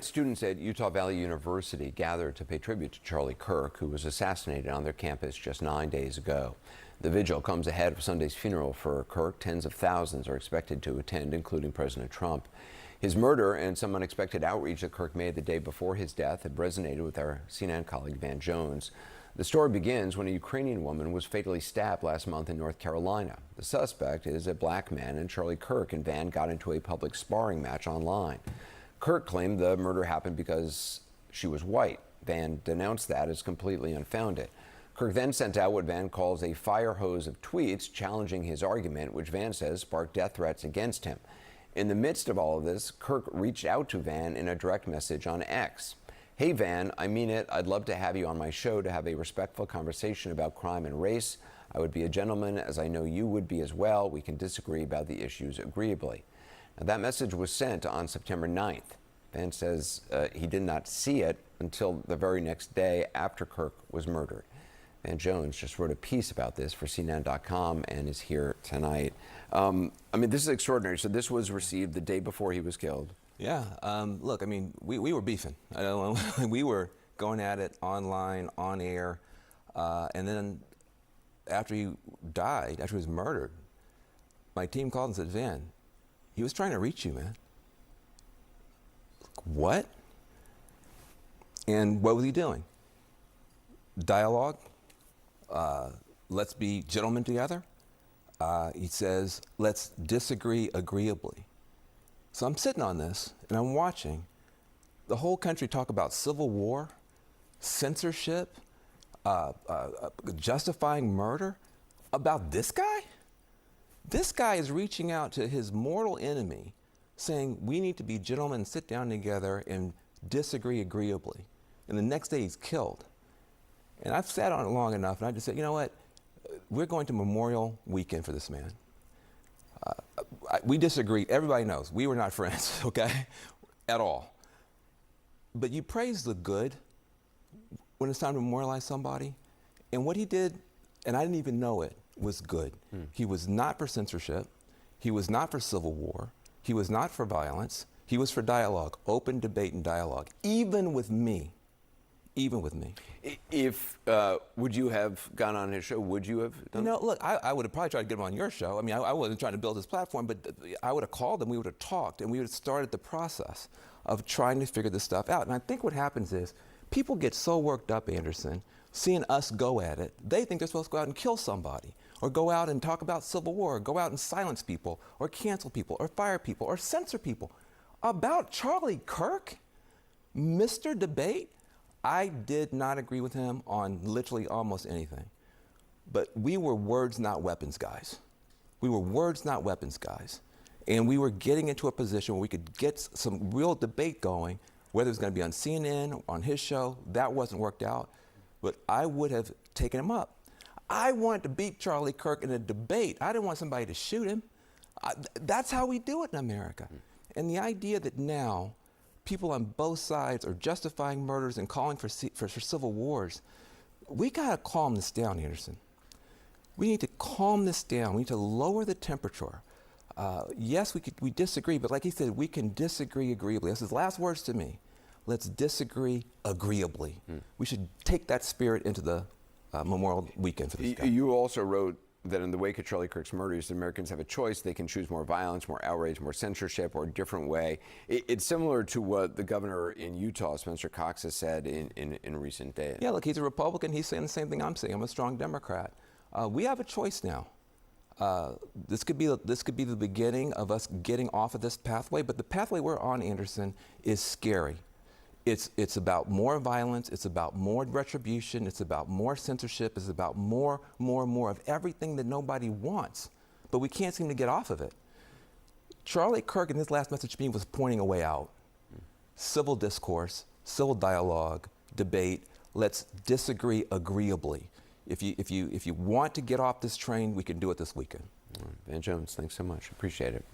Students at Utah Valley University gathered to pay tribute to Charlie Kirk, who was assassinated on their campus just 9 days ago. The vigil comes ahead of Sunday's funeral for Kirk. Tens of thousands are expected to attend, including President Trump. His murder and some unexpected outreach that Kirk made the day before his death have resonated with our CNN colleague Van Jones. The story begins when a Ukrainian woman was fatally stabbed last month in North Carolina. The suspect is a black man, and Charlie Kirk and Van got into a public sparring match online. Kirk claimed the murder happened because she was white. Van denounced that as completely unfounded. Kirk then sent out what Van calls a fire hose of tweets challenging his argument, which Van says sparked death threats against him. In the midst of all of this, Kirk reached out to Van in a direct message on X. "Hey Van, I mean it. I'd love to have you on my show to have a respectful conversation about crime and race. I would be a gentleman, as I know you would be as well. We can disagree about the issues agreeably." Now, that message was sent on September 9th. Van says he did not see it until the very next day after Kirk was murdered. Van Jones just wrote a piece about this for CNN.com and is here tonight. I mean, this is extraordinary. So this was received the day before he was killed. Yeah, look, I mean, we were beefing. We were going at it online, on air, and then after he died, after he was murdered, my team called and said, "Van, he was trying to reach you, man." What? And what was he doing? Dialogue. Let's be gentlemen together. He says, let's disagree agreeably. So I'm sitting on this and I'm watching the whole country talk about civil war, censorship, justifying murder about this guy. This guy is reaching out to his mortal enemy saying we need to be gentlemen, sit down together and disagree agreeably. And the next day he's killed. And I've sat on it long enough and I just said, you know what? We're going to Memorial Weekend for this man. We disagreed. Everybody knows we were not friends, okay? At all. But you praise the good when it's time to memorialize somebody. And what he did, and I didn't even know it, was good. He was not for censorship. He was not for civil war. He was not for violence. He was for dialogue, open debate and dialogue, even with me. Even with me. If, would you have gone on his show? Would you have done You know, look, I would have probably tried to get him on your show. I mean, I wasn't trying to build his platform, but I would have called him, we would have talked, and we would have started the process of trying to figure this stuff out. And I think what happens is people get so worked up, Anderson, seeing us go at it, they think they're supposed to go out and kill somebody, or go out and talk about civil war, or go out and silence people, or cancel people, or fire people, or censor people. About Charlie Kirk, Mr. Debate, I did not agree with him on literally almost anything. But we were words, not weapons guys. We were words, not weapons guys. And we were getting into a position where we could get some real debate going, whether it was going to be on CNN, on his show. That wasn't worked out. But I would have taken him up. I wanted to beat Charlie Kirk in a debate. I didn't want somebody to shoot him. That's how we do it in America. And the idea that now people on both sides are justifying murders and calling for civil wars, we got to calm this down, Anderson. We need to calm this down. We need to lower the temperature. Yes, we disagree, but like he said, we can disagree agreeably. That's his last words to me. Let's disagree agreeably. We should take that spirit into the Memorial Weekend for this guy. You also wrote that in the wake of Charlie Kirk's murders, Americans have a choice. They can choose more violence, more outrage, more censorship, or a different way. It's similar to what the governor in Utah, Spencer Cox, has said in recent days. Yeah, look, he's a Republican. He's saying the same thing I'm saying. I'm a strong Democrat. We have a choice now. This could be the beginning of us getting off of this pathway, but the pathway we're on, Anderson, is scary. It's about more violence, it's about more retribution, it's about more censorship, it's about more of everything that nobody wants, but we can't seem to get off of it. Charlie Kirk in his last message to me was pointing a way out. Civil discourse, civil dialogue, debate, let's disagree agreeably. If you want to get off this train, we can do it this weekend. Van Jones, thanks so much. Appreciate it.